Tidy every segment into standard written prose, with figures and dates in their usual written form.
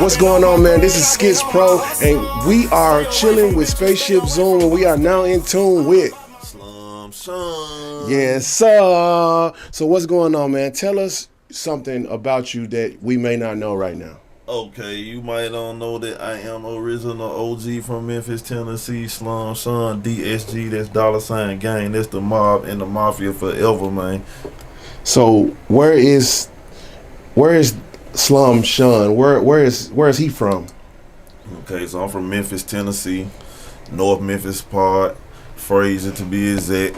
What's going on, man? This is Skits Pro, and we are chilling with Spaceship Zoom, and we are now in tune with SHUN. Yes, sir. So what's going on, man? Tell us something about you that we may not know right now. Okay, you might don't know that I am original OG from Memphis, Tennessee. Slum Shun, DSG, that's $ gang. That's the mob and the mafia forever, man. So where is Slum Shun? Where is he from? Okay, so I'm from Memphis, Tennessee, North Memphis part, Fraser to be exact,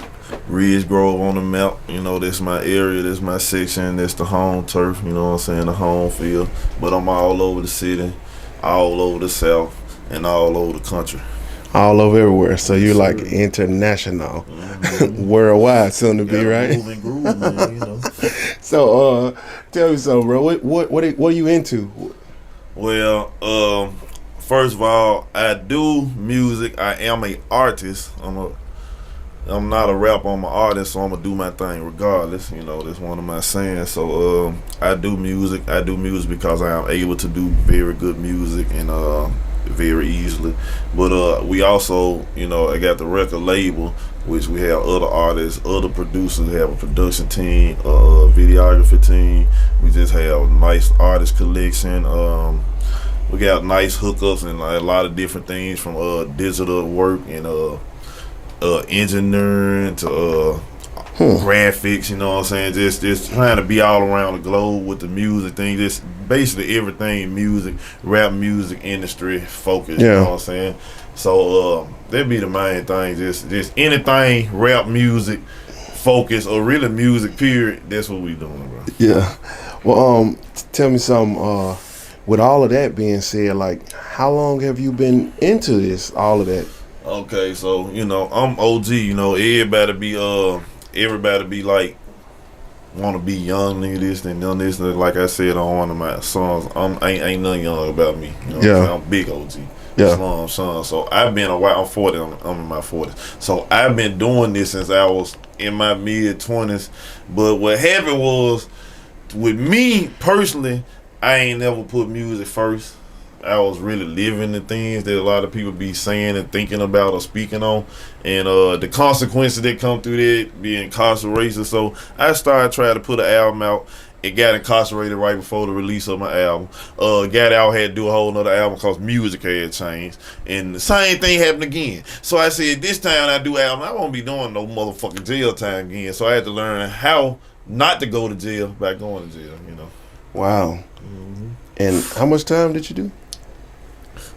Ridge Grove on the map. You know, that's my area, that's my section, that's the home turf, you know what I'm saying, the home field. But I'm all over the city, all over the South, and all over the country. All over everywhere. So you're like international, worldwide, soon to be, right? Moving groove, man, you know. So, tell me something, bro. What are you into? Well, first of all, I do music. I am a artist. I'm not a rapper. I'm an artist, so I'm gonna do my thing regardless. You know, that's one of my sayings. So, I do music. I do music because I am able to do very good music and very easily. But we also, you know, I got the record label, which we have other artists, other producers. We have a production team, videography team. We just have a nice artist collection. We got nice hookups and a lot of different things from digital work and engineering to graphics, you know what I'm saying? Just trying to be all around the globe with the music thing. Just basically everything music, rap music industry focused, you know what I'm saying? So that'd be the main thing. Just anything rap music focus or really music period, that's what we doing, bro. Yeah. Well, tell me something, with all of that being said, like how long have you been into this, all of that? Okay, so you know, I'm OG, you know, everybody be like want to be young nigga this and young this. Like I said on one of my songs, ain't nothing young about me. You know what I'm saying? I'm big OG. Yeah. Slum Shun. So I've been a while. I'm 40. I'm in my 40s. So I've been doing this since I was in my mid 20s. But what happened was, with me personally, I ain't never put music first. I was really living the things that a lot of people be saying and thinking about or speaking on, and the consequences that come through that, being incarceration. So I started trying to put an album out. It got incarcerated right before the release of my album. Got out, had to do a whole nother album because music had changed, and the same thing happened again. So I said, this time I do album, I won't be doing no motherfucking jail time again. So I had to learn how not to go to jail by going to jail. You know. Wow. And how much time did you do?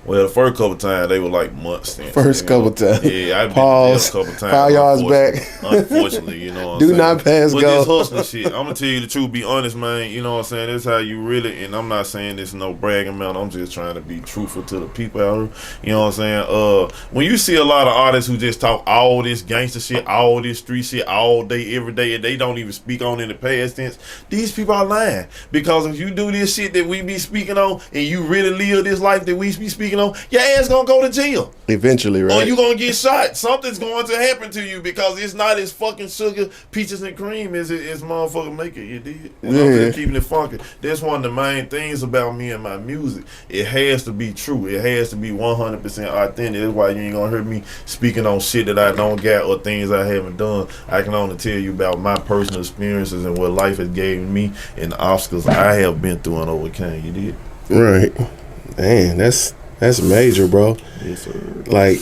Well, the first couple times they were like months. Then, first couple times. Yeah, I've been Pause. a couple times. 5 yards back. Unfortunately, you know what I'm Do saying? not pass but go. This hustling shit, I'm gonna tell you the truth, be honest, man. You know what I'm saying? That's how you really, and I'm not saying this no bragging amount. I'm just trying to be truthful to the people out here. You know what I'm saying? When you see a lot of artists who just talk all this gangster shit, all this street shit all day, every day, and they don't even speak on in the past tense, these people are lying. Because if you do this shit that we be speaking on, and you really live this life that we be speaking on, your ass gonna go to jail Eventually, right? Or you gonna get shot. Something's going to happen to you because it's not as fucking sugar, peaches and cream as motherfucker make it. You did? I'm just keeping it funky. That's one of the main things about me and my music. It has to be true. It has to be 100% authentic. That's why you ain't gonna hear me speaking on shit that I don't got or things I haven't done. I can only tell you about my personal experiences and what life has given me and the obstacles I have been through and overcame. You did? Right. Man, that's major, bro. Yes, sir. Like,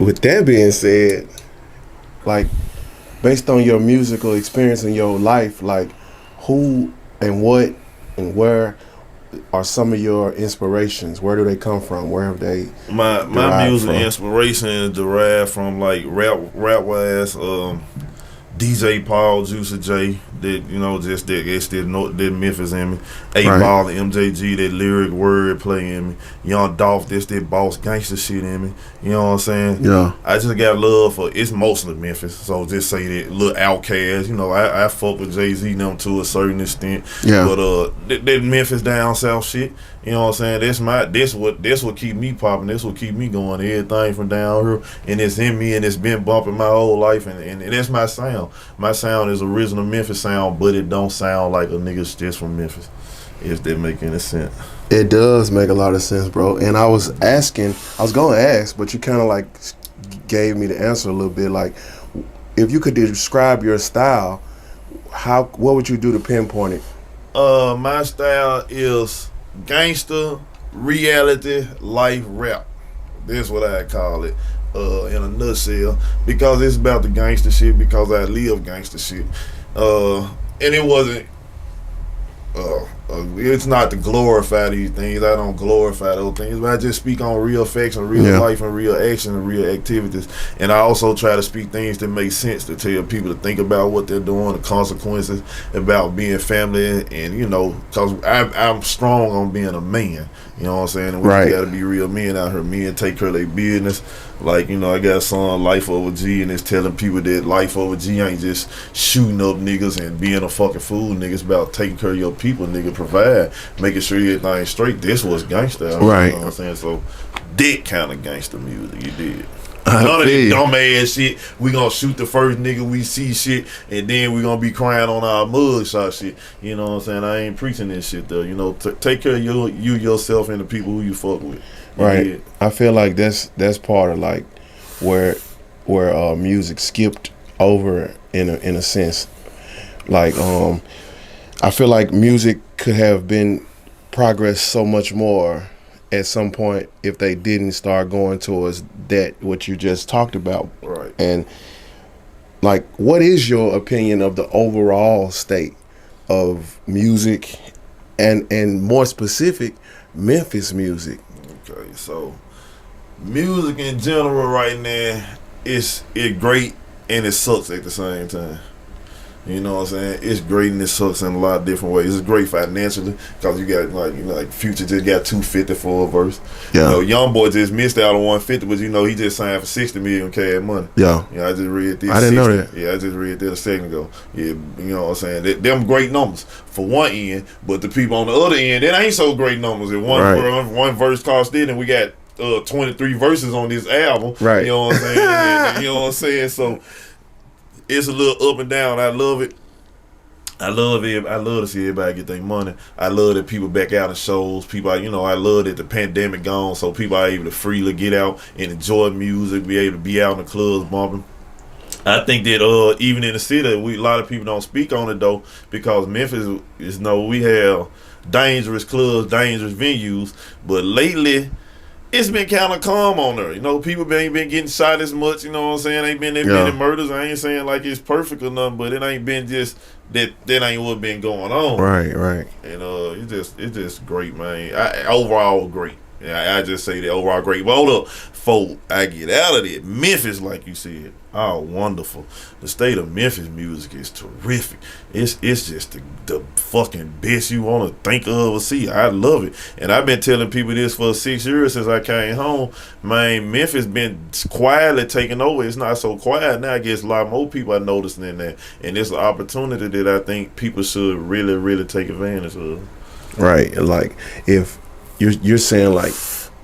with that being said, like, based on your musical experience in your life, like, who and what and where are some of your inspirations? Where do they come from? Where have they my music from? Inspiration is derived from like rap wise, DJ Paul, Juicy J, that, you know, just that Memphis in me. A-Ball, MJG, that lyric word play in me. Young Dolph, that boss gangster shit in me. You know what I'm saying? Yeah. I just got love for, it's mostly Memphis, so just say that little Outkast. You know, I fuck with Jay-Z and them to a certain extent. Yeah. But that Memphis down south shit, you know what I'm saying? This what keep me popping. This what keep me going. Everything from down here, and it's in me, and it's been bumping my whole life, and that's my sound. My sound is original Memphis sound, but it don't sound like a nigga's just from Memphis. If that make any sense. It does make a lot of sense, bro. And I was gonna ask, but you kind of like gave me the answer a little bit. Like, if you could describe your style, what would you do to pinpoint it? My style is gangster reality life rap. That's what I call it. In a nutshell, because it's about the gangster shit. Because I live gangster shit, and it wasn't. It's not to glorify these things. I don't glorify those things, but I just speak on real facts and real life and real action and real activities. And I also try to speak things that make sense to tell people to think about what they're doing, the consequences, about being family, and because I'm strong on being a man. You know what I'm saying? And we got to be real men out here. Men take care of their business. Like, I got a song, Life Over G, and it's telling people that life over G ain't just shooting up niggas and being a fucking fool, nigga. It's about taking care of your people, nigga, provide, making sure everything's straight. This was gangster. Right. You know what I'm saying? So, that kind of gangster music, you did. None of this dumb ass shit. We gonna shoot the first nigga we see shit, and then we gonna be crying on our mugshot shit. You know what I'm saying? I ain't preaching this shit though. Take care of you yourself and the people who you fuck with. Right. Yeah. I feel like that's part of like where music skipped over in a sense. Like I feel like music could have been progressed so much more at some point if they didn't start going towards that what you just talked about. Right. And like, what is your opinion of the overall state of music and more specific, Memphis music? Okay, so music in general right now is great and it sucks at the same time. You know what I'm saying? It's great and it sucks in a lot of different ways. It's great financially because you got like Future just got $250 for a verse. Yeah. Young Boy just missed out on $150, but he just signed for $60 million cash money. Yeah. I just read this. I didn't know that. Yeah, I just read that a second ago. Yeah, you know what I'm saying? Them great numbers for one end, but the people on the other end, it ain't so great numbers. If one verse cost it, and we got 23 verses on this album. Right. You know what I'm saying? You know what I'm saying? So it's a little up and down. I love it. I love it. I love to see everybody get their money. I love that people back out in shows. People, I love that the pandemic gone, so people are able to freely get out and enjoy music, be able to be out in the clubs bumping. I think that even in the city, a lot of people don't speak on it though, because Memphis we have dangerous clubs, dangerous venues, but lately it's been kind of calm on there. People ain't been getting shot as much. You know what I'm saying? Ain't been that many murders. I ain't saying like it's perfect or nothing, but it ain't been just that ain't what been going on. Right. And it's just great, man. Overall great. I just say that overall great. But hold up, before I get out of it, Memphis, like you said, wonderful. The state of Memphis music is terrific. It's just the fucking best you want to think of or see. I love it. And I've been telling people this for 6 years since I came home. Man, Memphis been quietly taking over. It's not so quiet now. I guess a lot more people are noticing that. And it's an opportunity that I think people should really, really take advantage of. Right. Like, if you're saying like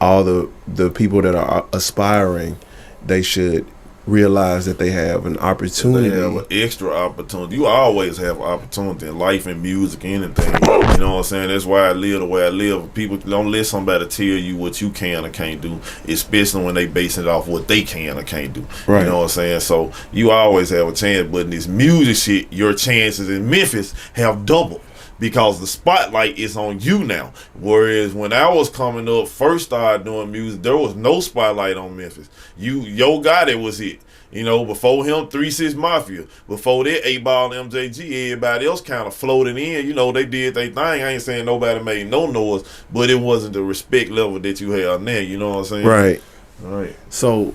all the people that are aspiring, they should realize that they have an opportunity. They have an extra opportunity. You always have opportunity in life and music, anything. You know what I'm saying? That's why I live the way I live. People don't let somebody tell you what you can or can't do, especially when they basing it off what they can or can't do. Right. You know what I'm saying? So you always have a chance, but in this music shit, your chances in Memphis have doubled, because the spotlight is on you now. Whereas when I was coming up, first started doing music, there was no spotlight on Memphis. Yo Gotti was it. Before him, 3-6 Mafia. Before that, 8-Ball MJG. Everybody else kind of floated in. They did their thing. I ain't saying nobody made no noise, but it wasn't the respect level that you have now. You know what I'm saying? Right. All right. So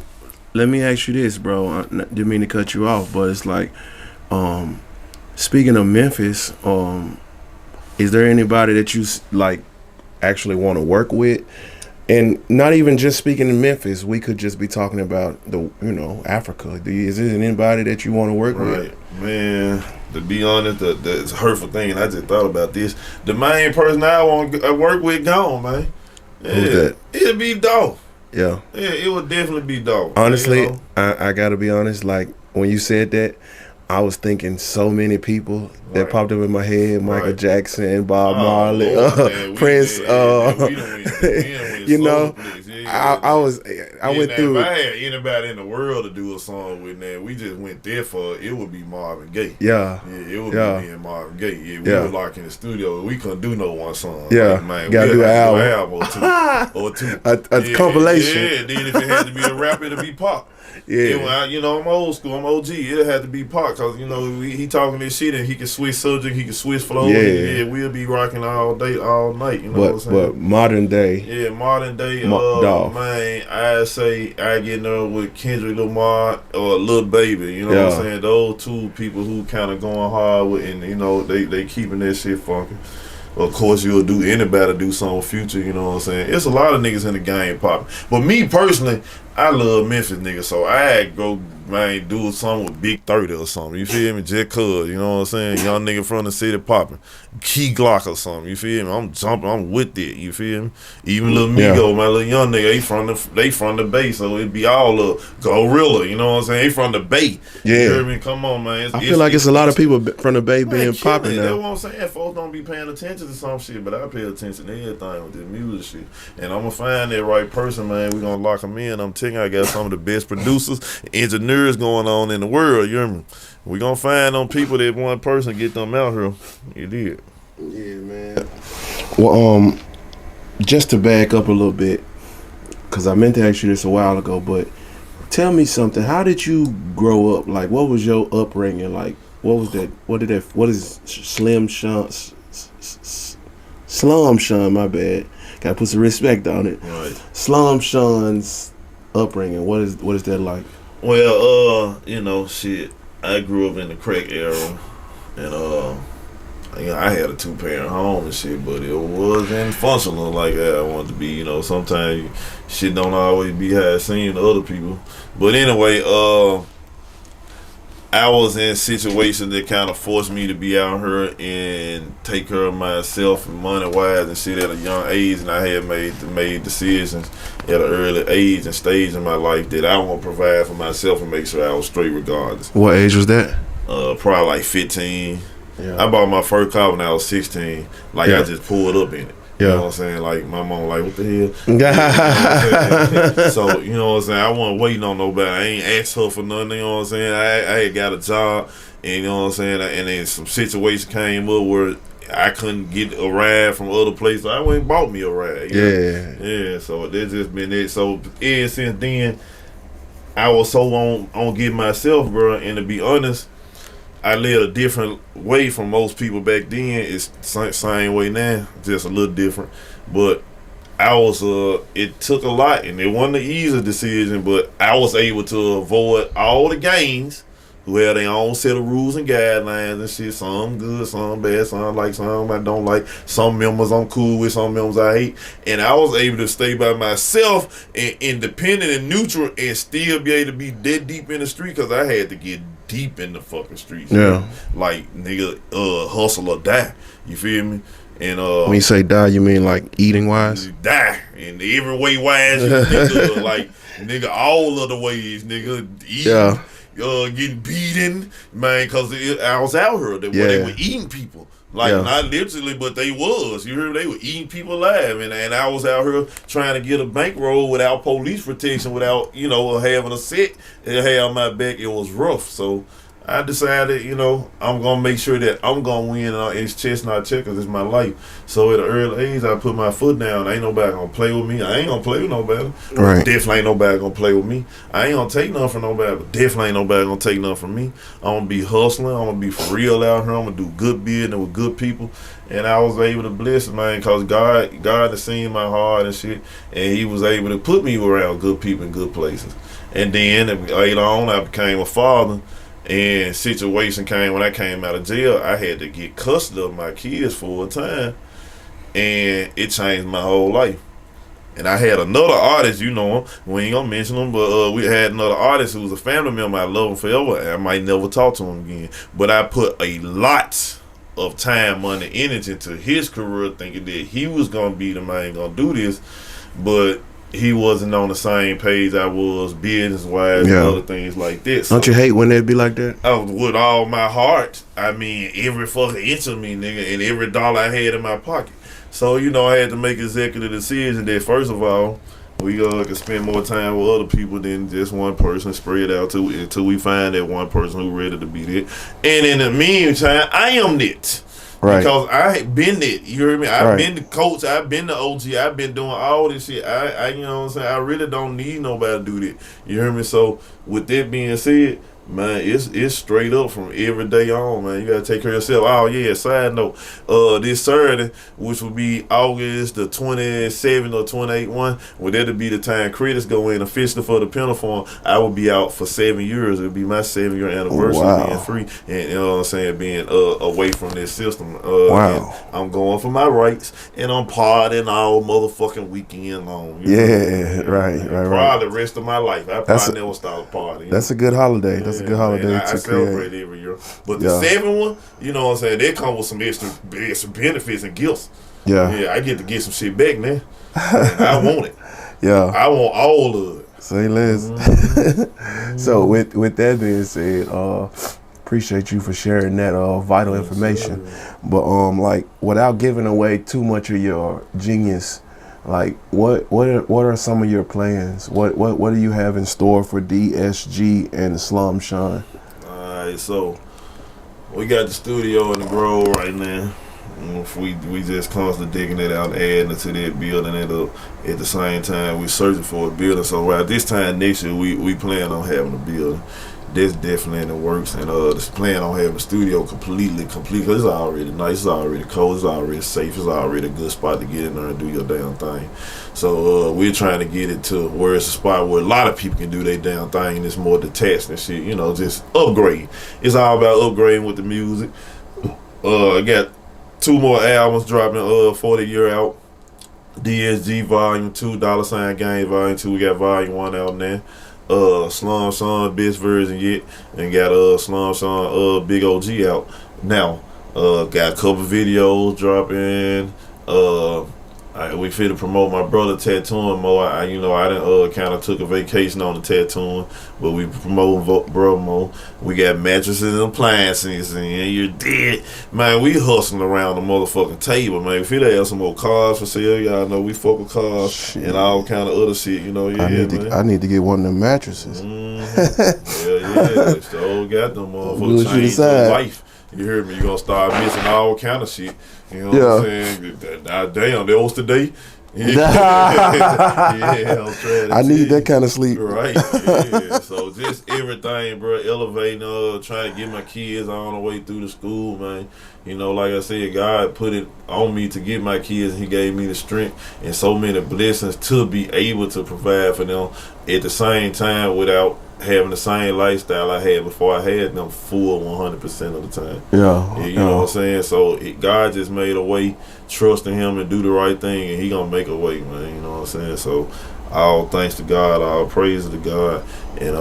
let me ask you this, bro. I didn't mean to cut you off, but it's like, speaking of Memphis, is there anybody that you like actually want to work with? And not even just speaking in Memphis, we could just be talking about Africa. Is there anybody that you want to work with? Man, to be honest, the hurtful thing, I just thought about this. The main person I want to work with gone, man. Who's that? It'll be Dolph. Yeah. Yeah, it would definitely be Dolph. Honestly, I gotta be honest, like when you said that, I was thinking so many people that Right. popped up in my head: Michael Right. Jackson, Bob Oh, Marley, Lord, man, we Prince. we done went You so know, place. I went Now, if through I it. had anybody in the world to do a song with, man, we just went there for it would be Marvin Gaye. Yeah, Yeah, it would yeah, be me and Marvin Gaye. Yeah, we yeah, were locked in the studio. We couldn't do no one song. yeah. Like, man, Gotta we'll do an have to do an album, album or two. a Yeah, compilation. yeah. Then if it had to be a rapper, it'd be Pop. Yeah, You know, I'm old school. I'm OG. It had to be Pac because you know he talking this shit and he can switch subject, he can switch flows. Yeah. We'll be rocking all day, all night. You know what I'm saying? but modern day, Yeah, modern day. Dolph. Man, I say I get there with Kendrick Lamar or Lil Baby. You know what I'm saying? Those two people who kind of going hard with, and you know they keeping that shit funky. Of course, you'll do anybody do something with Future, you know what I'm saying? It's a lot of niggas in the game popping. But me personally, I love Memphis niggas, so I'd go, man, do something with Big 30 or something. You feel me? Just cuz, you know what I'm saying? Young nigga from the city popping. Key Glock or something, you feel me? I'm jumping, I'm with it, you feel me? Even Lil Migo, my little young nigga, they from the Bay, so it be all gorilla, you know what I'm saying? They from the Bay. Yeah. You hear me? Come on, man. I feel like it's a lot of people from the Bay Man, being killing popping it. That's now. what I'm saying. Folks don't be paying attention to some shit, but I pay attention to everything with this music shit. And I'm gonna find that right person, man. We gonna lock them in. I'm telling you, I got some of the best producers, engineers going on in the world. You hear me? We gonna find them people that one person get them out here. You did. Yeah, man. Well, just to back up a little bit, because I meant to ask you this a while ago, but tell me something. How did you grow up? Like, what was your upbringing like? What was that? What is Slim Shun? Slum Shun, my bad. Gotta put some respect on it. Right. Slum Shun's upbringing. What is that like? Well, you know, shit. I grew up in the crack era, and you know, I had a 2-parent home and shit, but it wasn't functional like I wanted to be. You know, sometimes shit don't always be how it seems to other people. But anyway, I was in situations that kind of forced me to be out here and take care of myself and money wise and shit at a young age, and I had made decisions at an early age and stage in my life that I want to provide for myself and make sure I was straight regardless. What age was that? Probably like 15. Yeah. I bought my first car when I was 16. Like, I just pulled up in it. You know what I'm saying? Like, my mom like, what the hell? You know what I'm saying? So, you know what I'm saying? I wasn't waiting on nobody. I ain't asked her for nothing, you know what I'm saying? I had got a job, and you know what I'm saying? And then some situation came up where I couldn't get a ride from other places. I went and bought me a ride. You know? Yeah, so that's just been it. So, ever since then, I was so on getting myself, bro, and to be honest, I lived a different way from most people back then. It's same way now, just a little different. But I was, it took a lot, and it wasn't an easy decision, but I was able to avoid all the gangs who have their own set of rules and guidelines and shit. Some good, some bad, some like, some I don't like. Some members I'm cool with, some members I hate. And I was able to stay by myself and independent and neutral and still be able to be dead deep in the street because I had to get deep in the fucking streets. Yeah. Like, nigga, hustle or die. You feel me? And when you say die, you mean like eating wise? Die in every way wise you think of. Like, nigga, all of the ways, nigga. Eating, getting beaten, man, because I was out here. They were eating people. Like, not literally, but they was. You heard? They were eating people alive. And I was out here trying to get a bankroll without police protection, without, you know, having a set and have my back. It was rough. So I decided, you know, I'm going to make sure that I'm going to win. It's chestnut checkers. It's my life. So at an early age, I put my foot down. Ain't nobody going to play with me. I ain't going to play with nobody. Right. Definitely ain't nobody going to play with me. I ain't going to take nothing from nobody, but definitely ain't nobody going to take nothing from me. I'm going to be hustling. I'm going to be for real out here. I'm going to do good business with good people. And I was able to bless it, man, because God has seen my heart and shit, and he was able to put me around good people in good places. And then later on, I became a father. And situation came when I came out of jail. I had to get custody of my kids for a time, and it changed my whole life. And I had another artist, you know him, we ain't gonna mention him, but we had another artist who was a family member. I love him forever. I might never talk to him again, but I put a lot of time, money, energy into his career, thinking that he was gonna be the man gonna do this. But he wasn't on the same page I was business wise and other things like this. Don't you hate when they be like that? With all my heart, I mean, every fucking inch of me, nigga, and every dollar I had in my pocket. So, you know, I had to make executive decision that, first of all, we can spend more time with other people than just one person, spread out until we find that one person who ready to be there. And in the meantime, I am it. Right. Because I been it. You hear me? I've been the coach. I've been the OG. I've been doing all this shit. I you know what I'm saying? I really don't need nobody to do that. You hear me? So with that being said, man, it's straight up from every day on, man. You gotta take care of yourself. Oh yeah, side note, this Saturday, which will be August the 27th or 28th one, well, that'll be the time critics go in officially for the penalty. I will be out for 7 years. It'll be my 7-year anniversary being free, and you know what I'm saying, being away from this system. And I'm going for my rights, and I'm partying all motherfucking weekend long. Right. Probably the rest of my life. I probably never start partying. That's a good holiday. That's a good holiday I celebrate every year. But the 7th one, you know what I'm saying, they come with some extra benefits and gifts. Yeah, I get to get some shit back, man. I want it. I want all of it. Say less. So with that being said, appreciate you for sharing that vital information. But like, without giving away too much of your genius, like what are some of your plans? What do you have in store for DSG and Slum Shun? Alright, so we got the studio in the Grove right now. We just constantly digging it out, adding to that, building it up. At the same time, we searching for a building. So right this time next year, we plan on having a building. That's definitely in the works, and just plan on having the studio completely. Cause it's already nice, it's already cold, it's already safe, it's already a good spot to get in there and do your damn thing. So we're trying to get it to where it's a spot where a lot of people can do their damn thing, and it's more detached and shit. You know, just upgrade. It's all about upgrading with the music. I got 2 more albums dropping 40 year out. DSG Volume 2, $ Game Volume 2. We got Volume 1 out now. Slum Shun best version yet, and got Slum Shun Big OG out now. Got a couple videos dropping. We fit to promote my brother tattooing more. I done kind of took a vacation on the tattooing, but we promoting bro more. We got mattresses and appliances, and you're dead, man. We hustling around the motherfucking table, man. If it have some more cars for sale, y'all know we fuck with cars and all kind of other shit. You know, I need to get one of them mattresses. Yeah. So got them motherfuckers change your life. You hear me? You gonna start missing all kind of shit. You know what I'm saying? Damn, that was today. I need that kind of sleep. Right. Yeah. So just everything, bro. Elevating, trying to get my kids on the way through the school, man. You know, like I said, God put it on me to get my kids, and He gave me the strength and so many blessings to be able to provide for them at the same time without having the same lifestyle I had before I had them full 100% of the time. You know what I'm saying? So God just made a way, trusting Him and do the right thing, and He gonna make a way, man. You know what I'm saying? So all thanks to God, all praise to God, and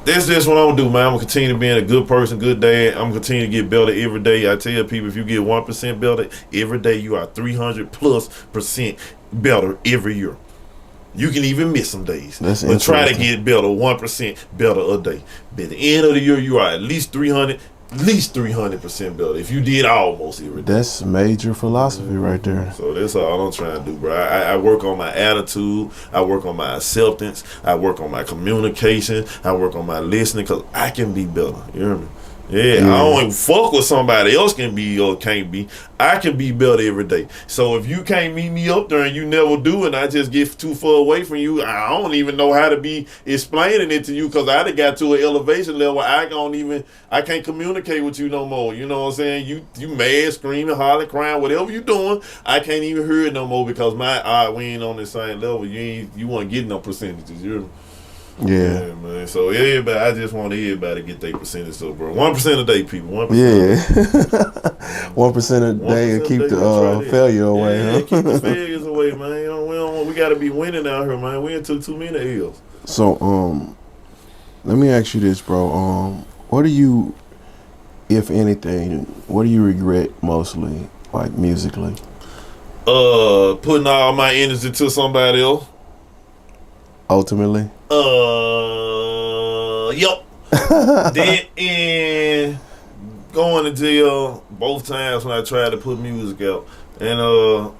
that's just what I'm gonna do, man. I'm gonna continue being a good person, good dad. I'm gonna continue to get better every day. I tell people, if you get 1% better every day, you are 300+% better every year. You can even miss some days, but try to get better, 1% better a day. By the end of the year, you are at least 300% better. If you did almost every day. That's major philosophy right there. So that's all I'm trying to do, bro. I work on my attitude. I work on my acceptance. I work on my communication. I work on my listening, because I can be better. You hear me? Yeah, I don't even fuck with somebody else can be or can't be. I can be better every day. So if you can't meet me up there and you never do, and I just get too far away from you, I don't even know how to be explaining it to you, because I done got to an elevation level. I can't communicate with you no more. You know what I'm saying? You mad, screaming, hollering, crying, whatever you doing, I can't even hear it no more, because we ain't on the same level. You want to get no percentages. You hear me? Yeah, man. So everybody, I just want everybody to get their percentage up, bro. 1% a day, people. 1%. Yeah. 1% a day and keep the failure away. Yeah, keep the failures away, man. We gotta be winning out here, man. We ain't took too many L's. So, let me ask you this, bro. What do you, if anything, what do you regret mostly, like musically? Putting all my energy to somebody else. Ultimately. Yup. That and going to jail both times when I tried to put music out. And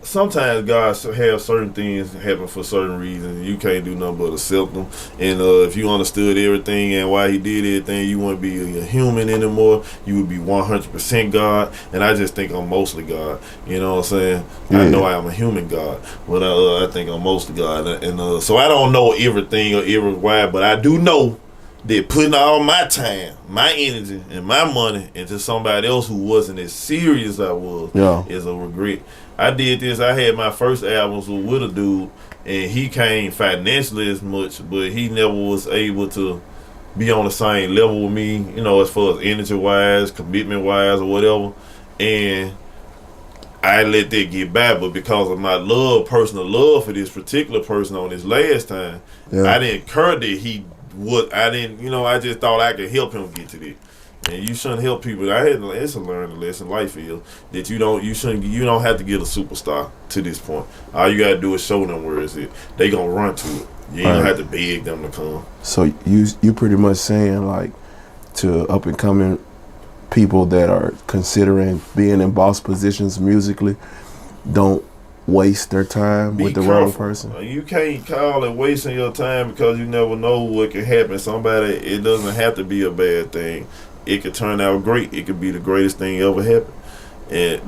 sometimes God have certain things happen for certain reasons. You can't do nothing but accept them. And if you understood everything and why he did everything, you wouldn't be a human anymore. You would be 100% God. And I just think I'm mostly God. You know what I'm saying? Yeah. I know I am a human God, but I think I'm mostly God. And so I don't know everything or every why, but I do know that putting all my time, my energy, and my money into somebody else who wasn't as serious as I was is a regret. I did this. I had my first albums with a dude, and he came financially as much, but he never was able to be on the same level with me, you know, as far as energy-wise, commitment-wise, or whatever. And I let that get by, but because of my personal love for this particular person on this last time, I didn't care that he would. I didn't, you know, I just thought I could help him get to this. And you shouldn't help people. It's a learning lesson. Life is that you don't have to get a superstar to this point. All you gotta do is show them where it's at. They gonna run to it. You ain't gonna have to beg them to come. So you pretty much saying, like, to up and coming people that are considering being in boss positions musically, don't waste their time with the wrong person. You can't call it wasting your time because you never know what can happen. It doesn't have to be a bad thing. It could turn out great. It could be the greatest thing ever happen.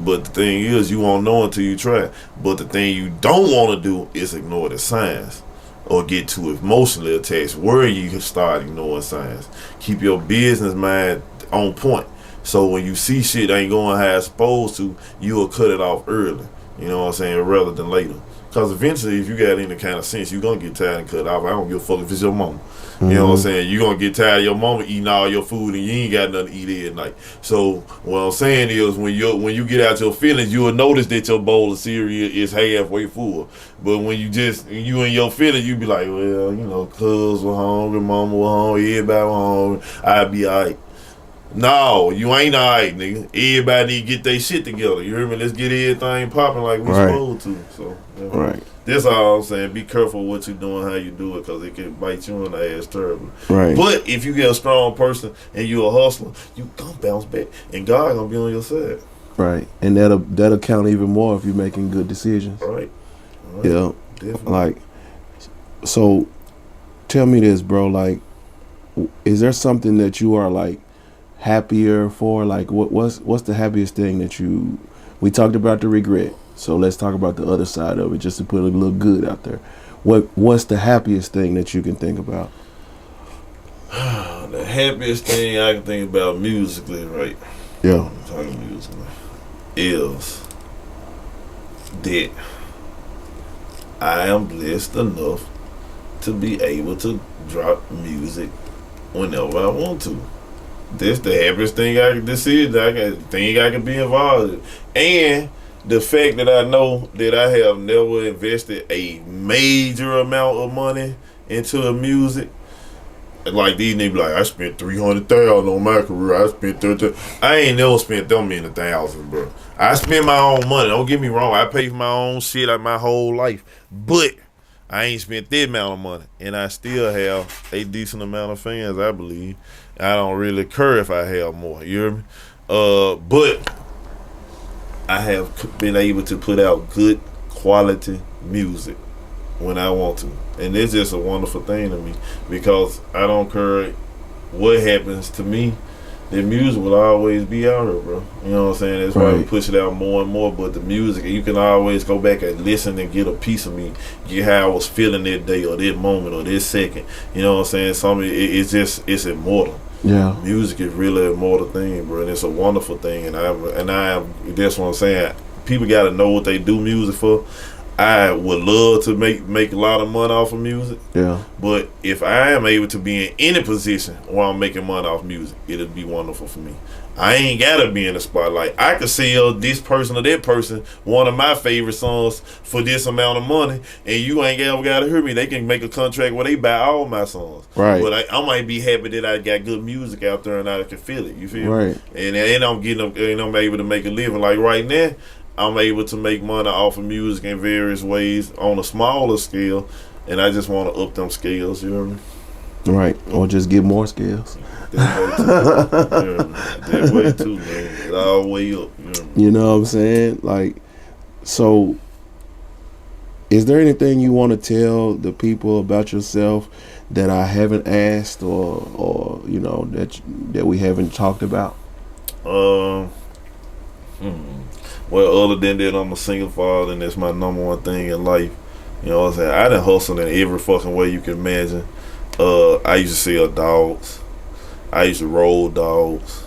But the thing is, you won't know until you try. But the thing you don't want to do is ignore the signs or get too emotionally attached where you can start ignoring signs. Keep your business mind on point. So when you see shit ain't going how it's supposed to, you'll cut it off early. You know what I'm saying? Rather than later. Because eventually, if you got any kind of sense, you're going to get tired and cut off. I don't give a fuck if it's your mama. You know what I'm saying? You're going to get tired of your mama eating all your food and you ain't got nothing to eat at night. So what I'm saying is when you get out your feelings, you'll notice that your bowl of cereal is halfway full. But when you in your feelings, you be like, well, you know, cuz we're hungry, mama we're hungry, everybody we're hungry, I'll be all right. No, you ain't alright, nigga. Everybody need to get their shit together. You hear me? Let's get everything popping like we supposed to. So, right. That's all I'm saying. Be careful what you're doing, how you do it, because it can bite you in the ass terribly. Right. But if you get a strong person and you're a hustler, you gonna bounce back, and God gonna be on your side. Right, and that'll count even more if you're making good decisions. Right. Yeah. Definitely. Like, so, tell me this, bro. Like, is there something that you are like happier for? Like, what's the happiest thing that you? We talked about the regret, so let's talk about the other side of it, just to put a little good out there. What's the happiest thing that you can think about? The happiest thing I can think about musically, right? Yeah. I'm talking musically, is that I am blessed enough to be able to drop music whenever I want to. This the happiest thing I can be involved in. And the fact that I know that I have never invested a major amount of money into a music. Like these niggas be like, I spent $300,000 on my career. I spent $30,000. I ain't never spent them many thousands, bro. I spend my own money. Don't get me wrong. I pay for my own shit like my whole life. But I ain't spent that amount of money. And I still have a decent amount of fans, I believe. I don't really care if I have more. You hear me? But I have been able to put out good quality music when I want to. And it's just a wonderful thing to me because I don't care what happens to me. The music will always be out here, bro. You know what I'm saying? That's why we push it out more and more. But the music, you can always go back and listen and get a piece of me, get how I was feeling that day or that moment or this second. You know what I'm saying? It's immortal. Yeah. Music is really an immortal thing, bro, and it's a wonderful thing. And that's what I'm saying. People got to know what they do music for. I would love to make a lot of money off of music. Yeah. But if I am able to be in any position where I'm making money off music, it'll be wonderful for me. I ain't gotta be in the spotlight. I could sell this person or that person one of my favorite songs for this amount of money, and you ain't ever gotta hear me. They can make a contract where they buy all my songs. Right. But I might be happy that I got good music out there and I can feel it. You feel me? Right. And I'm able to make a living. Like right now, I'm able to make money off of music in various ways on a smaller scale. and I just want to up them scales. You know what I mean? Right, or just get more skills. That way too, man. It's all way up. You know what I'm saying? Like, so, is there anything you want to tell the people about yourself that I haven't asked, or you know, that we haven't talked about? Well, other than that, I'm a single father, and that's my number one thing in life. You know what I'm saying? I done hustled in every fucking way you can imagine. I used to sell dogs. I used to roll dogs.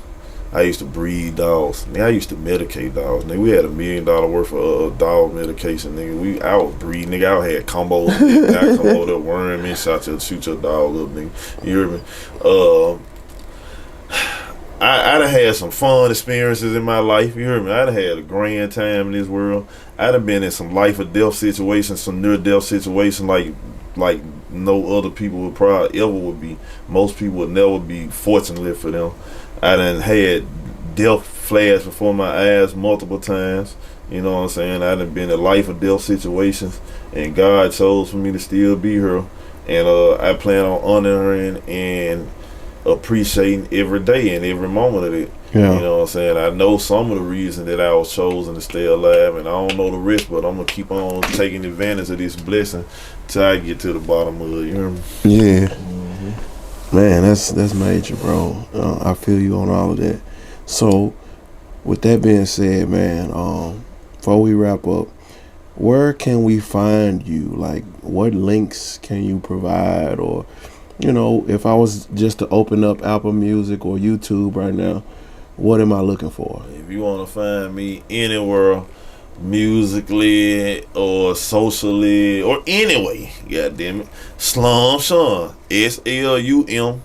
I used to breed dogs. I used to medicate dogs. Nigga, we had $1 million worth of dog medication. Nigga, I was breeding. Nigga, I had combos. Nigga, I come over there, worm me, shoot your dog up, nigga. You hear me? I done had some fun experiences in my life. You hear me? I done had a grand time in this world. I done been in some life or death situations, some near death situations like no other people would probably ever would be. Most people would never be, fortunately for them. I done had death flash before my eyes multiple times. You know what I'm saying? I done been in life or death situations, and God chose for me to still be here. And I plan on honoring and appreciating every day and every moment of it. Yeah. You know what I'm saying? I know some of the reason that I was chosen to stay alive, and I don't know the rest, but I'm gonna keep on taking advantage of this blessing till I get to the bottom of it. You hear me? Yeah. Man, that's major, bro. I feel you on all of that. So, with that being said, man, before we wrap up, where can we find you? Like, what links can you provide? Or, you know, if I was just to open up Apple Music or YouTube right now, what am I looking for? If you want to find me anywhere, musically or socially or anyway, goddamn it, Slum Shun, SLUMSHUN,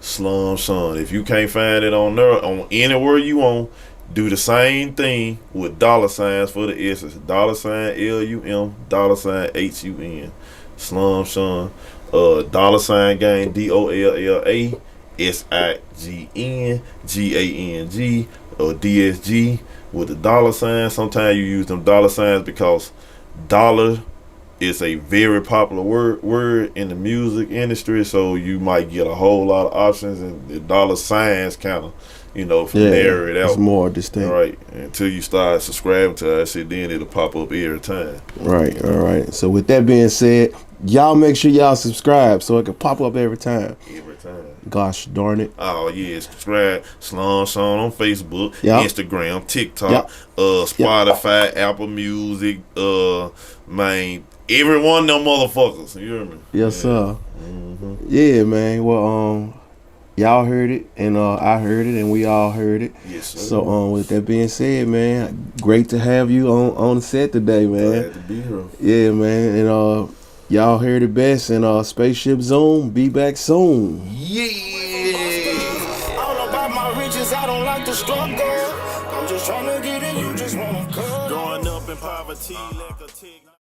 Slum Shun. If you can't find it on there, on anywhere you want, do the same thing with $ for the S's, $LUM, $HUN, Slum Shun, $gang, DOLLASIGNGANG, or DSG with the $. Sometimes you use them $ because dollar is a very popular word in the music industry, so you might get a whole lot of options, and the $ kind of, you know, narrow it out. It's more distinct. Right. Until you start subscribing to that shit, then it'll pop up every time. Right, all right. So with that being said, y'all make sure y'all subscribe so it can pop up every time. Every time. Gosh darn it. Oh yeah, subscribe. Slum Shun on Facebook, Yep. Instagram, TikTok, Yep. Spotify, Apple Music, man, every one of them motherfuckers. You hear me? Yes, sir. Yeah, man. Well, y'all heard it, and I heard it, and we all heard it. Yes, sir. So, with that being said, man, great to have you on the set today, man. Glad to be here. Yeah, man, and y'all heard it best. And Spaceship Zoom, be back soon. Yeah. All about my riches, I don't like the struggle. I'm just trying to get it, you just wanna cut. Growing up in poverty like a tick.